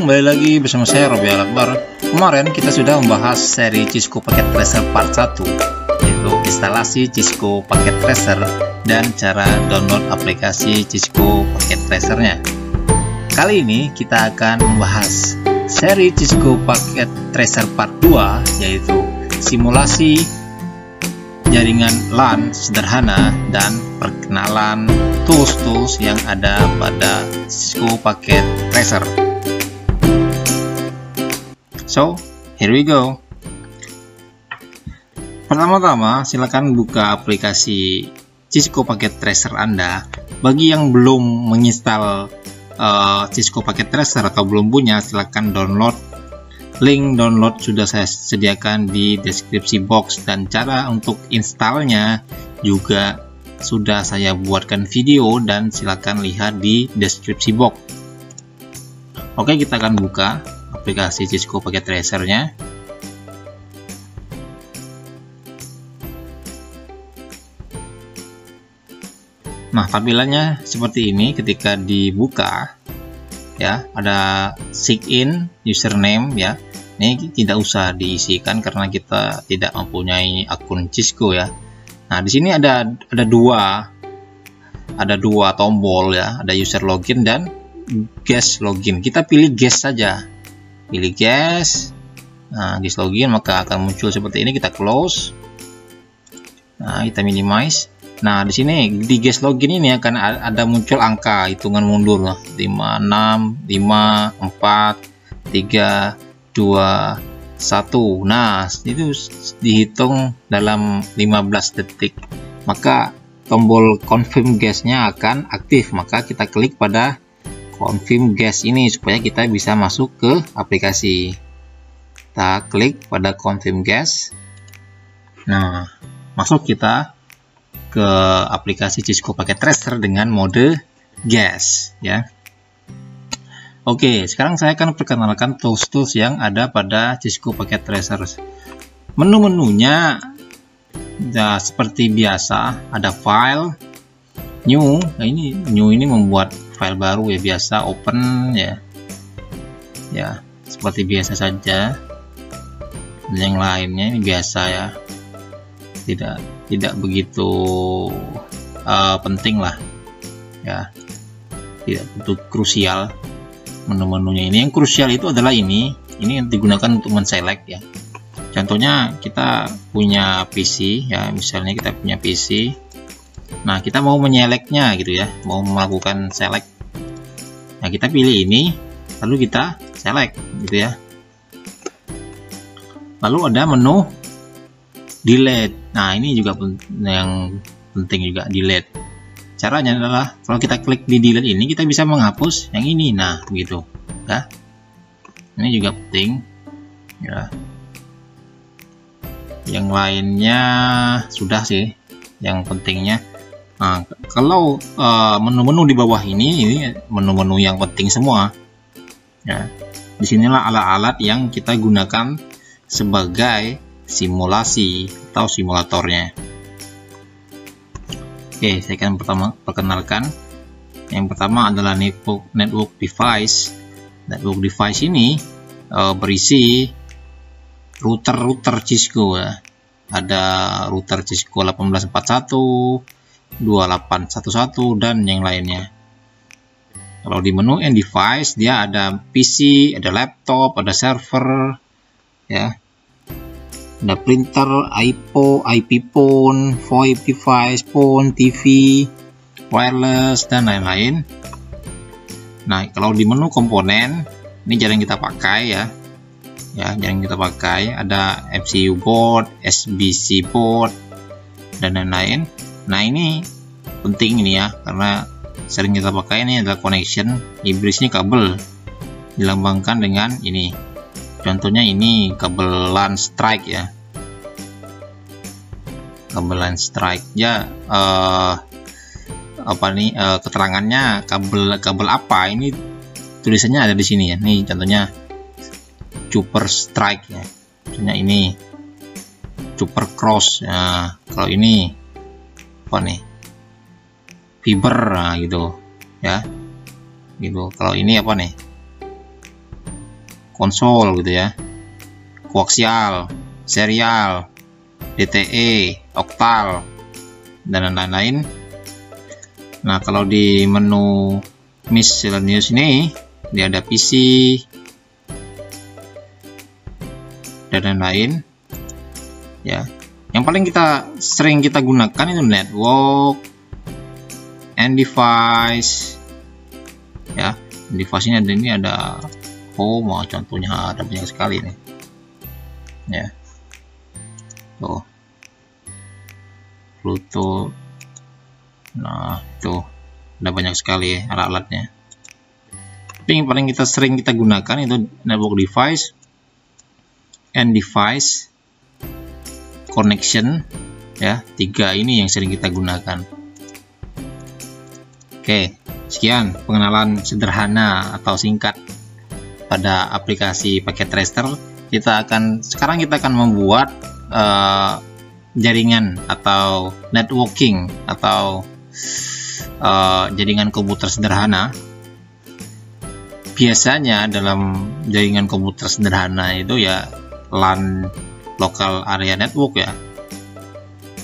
kembali lagi bersama saya Robi Al-Akbar. Kemarin kita sudah membahas seri Cisco Packet Tracer part 1, yaitu instalasi Cisco Packet Tracer dan cara download aplikasi Cisco Packet Tracer-nya. Kali ini kita akan membahas seri Cisco Packet Tracer part 2, yaitu simulasi jaringan LAN sederhana dan perkenalan tools-tools yang ada pada Cisco Packet Tracer. So, here we go. Pertama-tama, silakan buka aplikasi Cisco Packet Tracer Anda. Bagi yang belum menginstal Cisco Packet Tracer atau belum punya, silakan download. Link download sudah saya sediakan di deskripsi box, dan cara untuk installnya juga sudah saya buatkan video dan silakan lihat di deskripsi box. Oke, kita akan buka aplikasi Cisco Packet Tracer-nya. Nah, tampilannya seperti ini ketika dibuka. Ya, ada sign-in, username ya. Ini tidak usah diisikan karena kita tidak mempunyai akun Cisco ya. Nah, di sini ada dua tombol ya, ada user login dan guest login. Kita pilih guest saja. Pilih guest. Nah, guest login maka akan muncul seperti ini, kita close. Nah, kita minimize. Nah, di sini di guest login ini akan ada muncul angka hitungan mundur 5, 6, 5, 4, 3, 2, 1. Nah, itu dihitung dalam 15 detik. Maka tombol confirm guest-nya akan aktif. Maka kita klik pada confirm guest ini supaya kita bisa masuk ke aplikasi. Kita klik pada confirm guest. Nah, masuk kita ke aplikasi Cisco Packet Tracer dengan mode guest ya. Oke, sekarang saya akan perkenalkan tools-tools yang ada pada Cisco Packet Tracer. Menu-menunya ya, seperti biasa, ada file, new. Nah, ini new ini membuat file baru ya, biasa open ya. Ya, seperti biasa saja. Dan yang lainnya ini biasa ya. Tidak begitu penting lah ya, tidak begitu krusial menu-menunya. Ini yang krusial itu adalah ini yang digunakan untuk menselect ya. Contohnya kita punya PC ya, misalnya kita punya PC. Nah, kita mau menyelectnya gitu ya, mau melakukan select. Nah, kita pilih ini lalu kita select gitu ya. Lalu ada menu delete. Nah, ini juga yang penting juga, delete. Caranya adalah kalau kita klik di delete ini, kita bisa menghapus yang ini. Nah, begitu ya. Ini juga penting ya. Yang lainnya sudah sih yang pentingnya. Nah, kalau menu-menu di bawah ini menu-menu yang penting semua ya. Disinilah alat-alat yang kita gunakan sebagai simulasi atau simulatornya. Oke, saya akan perkenalkan. Yang pertama adalah network device. Network device ini berisi router Cisco ya. Ada router Cisco 1841, 2811 dan yang lainnya. Kalau di menu end device dia ada PC, ada laptop, ada server ya. Ada printer, IP phone, VoIP device, phone, TV, wireless, dan lain-lain. Nah, kalau di menu komponen, ini jarang kita pakai ya. Ya, jarang kita pakai. Ada MCU board, SBC board, dan lain-lain. Nah, ini penting ini ya, karena sering kita pakai. Ini adalah connection, ibrisnya kabel, dilambangkan dengan ini. Contohnya ini kabel LAN strike ya. Kabel LAN strike ya, keterangannya kabel apa ini, tulisannya ada di sini ya. Nih contohnya super strike ya. Contohnya ini super cross ya. Kalau ini apa nih, fiber, nah gitu ya. Gitu. Kalau ini apa nih, konsol gitu ya, koaksial, serial, DTE, oktal, dan lain-lain. Nah, kalau di menu miscellaneous ini dia ada PC dan lain-lain ya. Yang paling sering kita gunakan itu network and device ya. Device ini ada home, contohnya ada banyak sekali nih ya. Tuh, Bluetooth. Nah, itu ada banyak sekali ya alat-alatnya. Tapi yang paling sering kita gunakan itu network device and device connection ya. 3 ini yang sering kita gunakan. Oke, sekian pengenalan sederhana atau singkat pada aplikasi paket tracer. Sekarang kita akan membuat jaringan atau networking atau jaringan komputer sederhana. Biasanya dalam jaringan komputer sederhana itu ya LAN, local area network ya.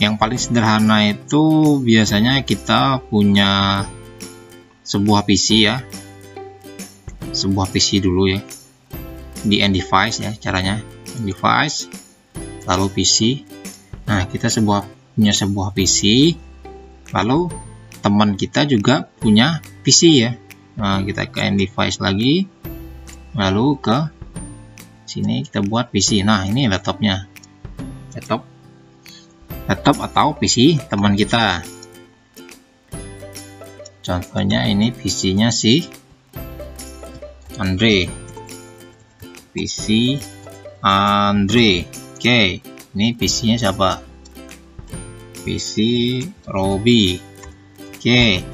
Yang paling sederhana itu biasanya kita punya sebuah PC ya, sebuah PC dulu ya, di end device ya caranya, end device lalu PC. Nah, kita punya sebuah PC, lalu teman kita juga punya PC ya. Nah, kita ke end device lagi, lalu ke sini kita buat PC. Nah, ini laptopnya, laptop atau PC teman kita. Contohnya ini PC-nya si Andre, PC Andre. Oke, ini PC-nya siapa? PC Robi. Oke.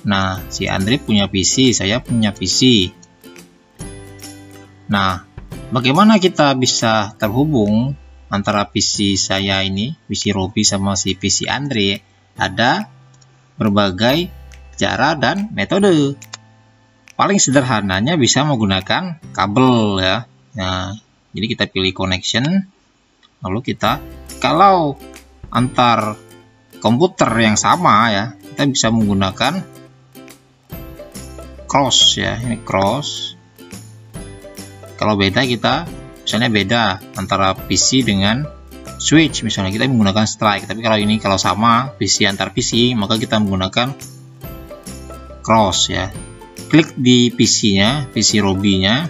Nah, si Andre punya PC, saya punya PC. Nah, bagaimana kita bisa terhubung antara PC saya ini, PC Robi sama si PC Andre? Ada berbagai cara dan metode. Paling sederhananya bisa menggunakan kabel ya. Nah, jadi kita pilih connection, lalu kalau antar komputer yang sama ya, kita bisa menggunakan cross ya. Ini cross. Kalau beda misalnya beda antara PC dengan switch, misalnya kita menggunakan strike. Tapi kalau sama PC antar PC, maka kita menggunakan cross ya. Klik di PC-nya, PC Robi-nya,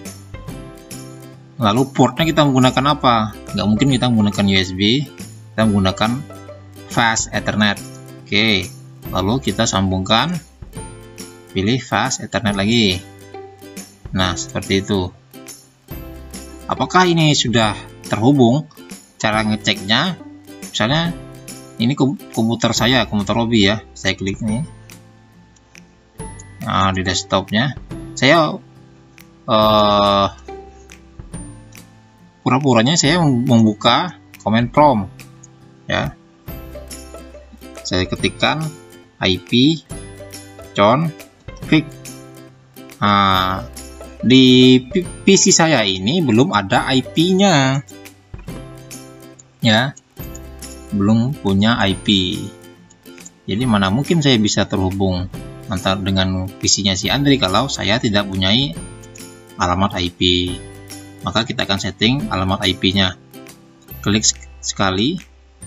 lalu portnya kita menggunakan apa? Nggak mungkin kita menggunakan USB, kita menggunakan fast Ethernet. Oke, lalu kita sambungkan, pilih fast Ethernet lagi. Nah, seperti itu. Apakah ini sudah terhubung? Cara ngeceknya, misalnya ini komputer saya, komputer Robi ya. Saya klik ini. Nah, di desktopnya saya pura-puranya saya membuka command prompt ya. Saya ketikkan IP config. Nah, di PC saya ini belum ada IP-nya ya, belum punya IP. Jadi mana mungkin saya bisa terhubung dengan PC-nya si Andre kalau saya tidak punya alamat IP. Maka kita akan setting alamat IP-nya. Klik sekali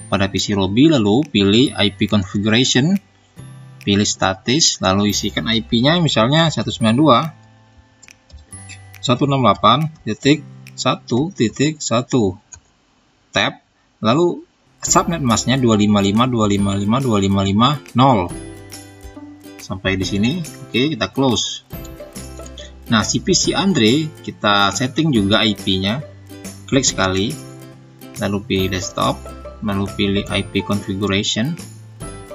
pada PC Robi, lalu pilih IP configuration, pilih status, lalu isikan IP-nya misalnya 192.168.1.1 tab, lalu subnet masknya 255.255.255.0. Sampai di sini. Oke, kita close. Nah, si PC Andre kita setting juga IP-nya. Klik sekali, lalu pilih desktop, lalu pilih IP configuration,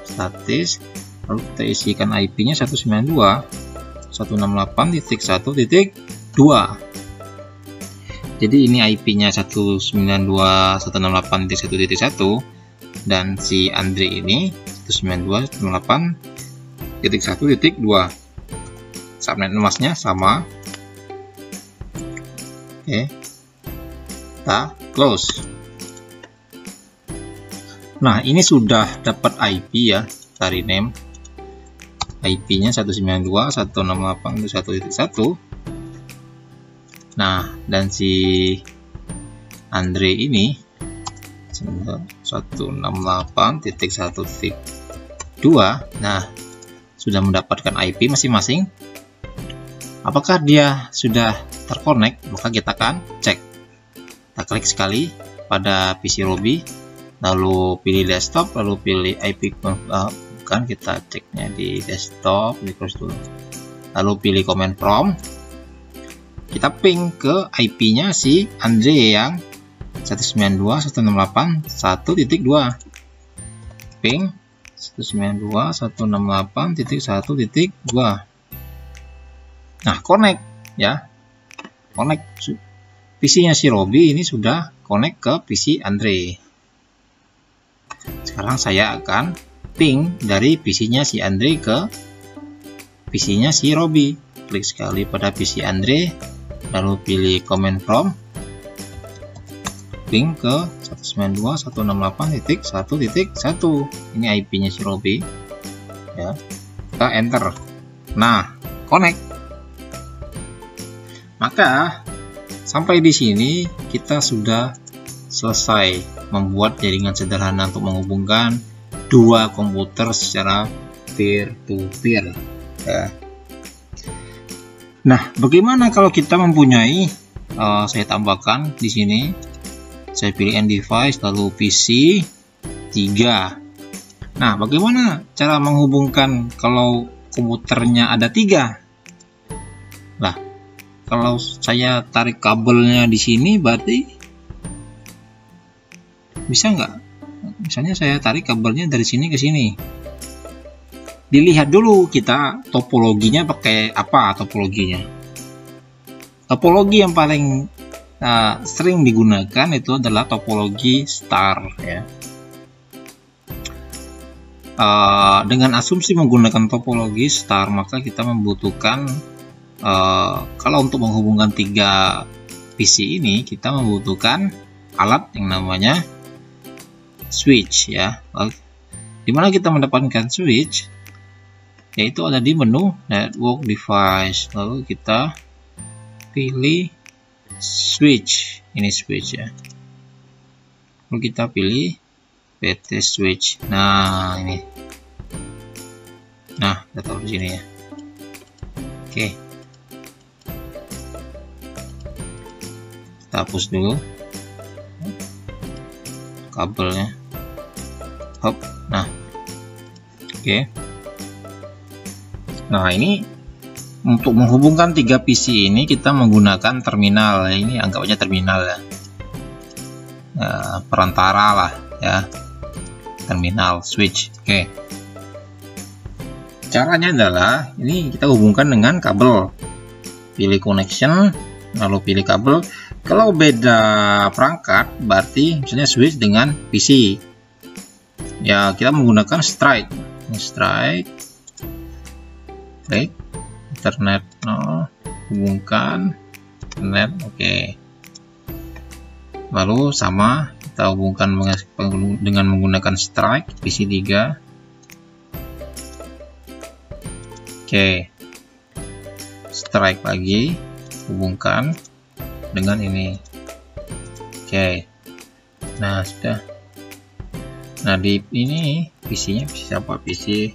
status, lalu kita isikan IP-nya 192.168.1.2. Jadi ini IP-nya 192.168.1.1 dan si Andre ini 192.168.1.2. Subnet masknya sama. Oke, kita close. Nah, ini sudah dapat IP ya, dari name. IP-nya 192.168.1.1. Nah, dan si Andre ini 168.1.2. Nah, sudah mendapatkan IP masing-masing. Apakah dia sudah terkonek? Maka kita akan cek. Kita klik sekali pada PC Robi, lalu pilih desktop, lalu pilih IP. Bukan, kita ceknya di desktop, di close dulu. Lalu pilih command prompt. Kita ping ke IP-nya si Andre yang 192.168.1.2. Ping 192.168.1.2. Nah, connect ya. Connect. PC-nya si Robi ini sudah connect ke PC Andre. Sekarang saya akan ping dari PC-nya si Andre ke PC-nya si Robi. Klik sekali pada PC Andre, lalu pilih command prompt, ping ke 192.168.1.1. Ini IP-nya si Robi. Ya. Kita enter. Nah, connect. Maka sampai di sini kita sudah selesai membuat jaringan sederhana untuk menghubungkan dua komputer secara peer-to-peer. Ya. Nah, bagaimana kalau kita mempunyai, saya tambahkan di sini, saya pilih end device lalu PC 3. Nah, bagaimana cara menghubungkan kalau komputernya ada 3? Lah, kalau saya tarik kabelnya di sini berarti bisa nggak? Misalnya saya tarik kabelnya dari sini ke sini. Dilihat dulu kita topologinya pakai apa topologinya. Topologi yang paling sering digunakan itu adalah topologi star ya. Dengan asumsi menggunakan topologi star, maka kita membutuhkan kalau untuk menghubungkan 3 PC ini, kita membutuhkan alat yang namanya switch ya. Dimana kita mendapatkan switch? Yaitu ada di menu network device, lalu kita pilih switch. Ini switch ya, lalu kita pilih PT switch. Nah, ini. Nah, kita taruh di sini ya. Oke, kita hapus dulu kabelnya. Hop. Nah, oke. Nah, ini untuk menghubungkan 3 PC ini kita menggunakan terminal. Ini anggapnya terminal ya. Perantara lah ya. Terminal switch. Oke. Caranya adalah ini kita hubungkan dengan kabel. Pilih connection, lalu pilih kabel. Kalau beda perangkat berarti misalnya switch dengan PC. Ya, kita menggunakan straight. Straight. Baik, internet, hubungkan internet, oke. Lalu sama kita hubungkan dengan menggunakan strike PC 3. Oke, strike lagi, hubungkan dengan ini. Oke, nah sudah. Nah, di ini PC-nya siapa? PC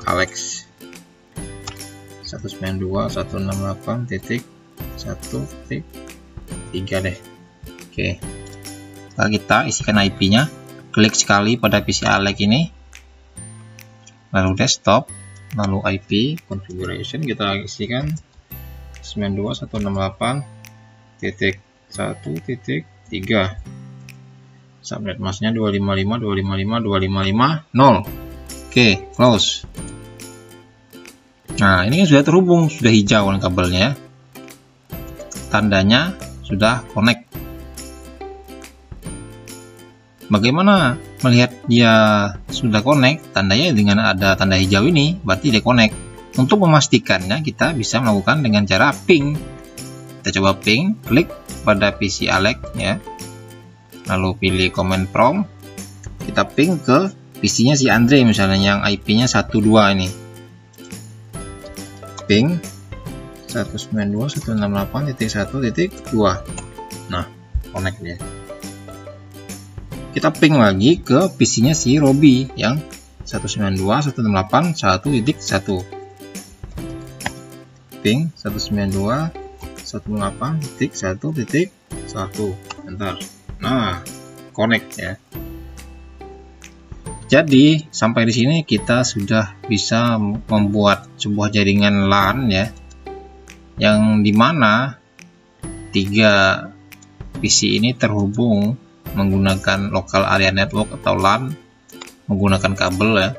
Alex 192.168.1.3 deh. Oke, setelah kita isikan IP-nya, klik sekali pada PC Alex ini, lalu desktop, lalu IP configuration kita isikan 192.168.1.3. Subnet masknya 255.255.255.0. Oke, close. Nah, ini sudah terhubung, sudah hijau kabelnya, tandanya sudah connect. Bagaimana melihat dia sudah connect? Tandanya dengan ada tanda hijau ini berarti dia connect. Untuk memastikannya kita bisa melakukan dengan cara ping. Kita coba ping, klik pada PC Alex ya, lalu pilih command prompt, kita ping ke PC-nya si Andre misalnya yang IP-nya 12 ini, ping 192.168.1.2. Nah, connect dia. Kita ping lagi ke PC-nya si Robi yang 192.168.1.1. Ping 192.168.1.1. Bentar. Nah, connect ya. Jadi sampai di sini kita sudah bisa membuat sebuah jaringan LAN ya, yang dimana 3 PC ini terhubung menggunakan local area network atau LAN, menggunakan kabel ya,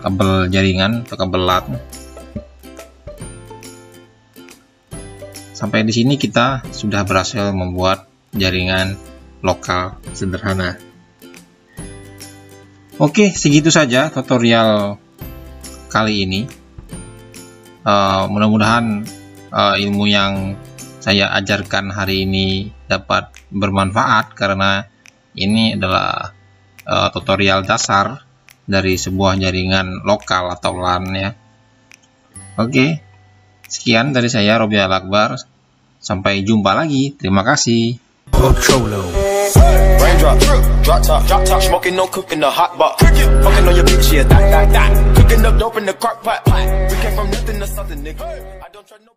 kabel jaringan atau kabel LAN. Sampai di sini kita sudah berhasil membuat jaringan lokal sederhana. Oke, segitu saja tutorial kali ini. Mudah-mudahan ilmu yang saya ajarkan hari ini dapat bermanfaat, karena ini adalah tutorial dasar dari sebuah jaringan lokal atau LAN ya. Oke, sekian dari saya, Robi Al-Akbar. Sampai jumpa lagi. Terima kasih. Raindrop, drop top, smoking, no cooking, the hot box. Fucking on your bitch, yeah, that. Cooking up dope in the crock pot. We came from nothing to something, nigga. I don't try nobody.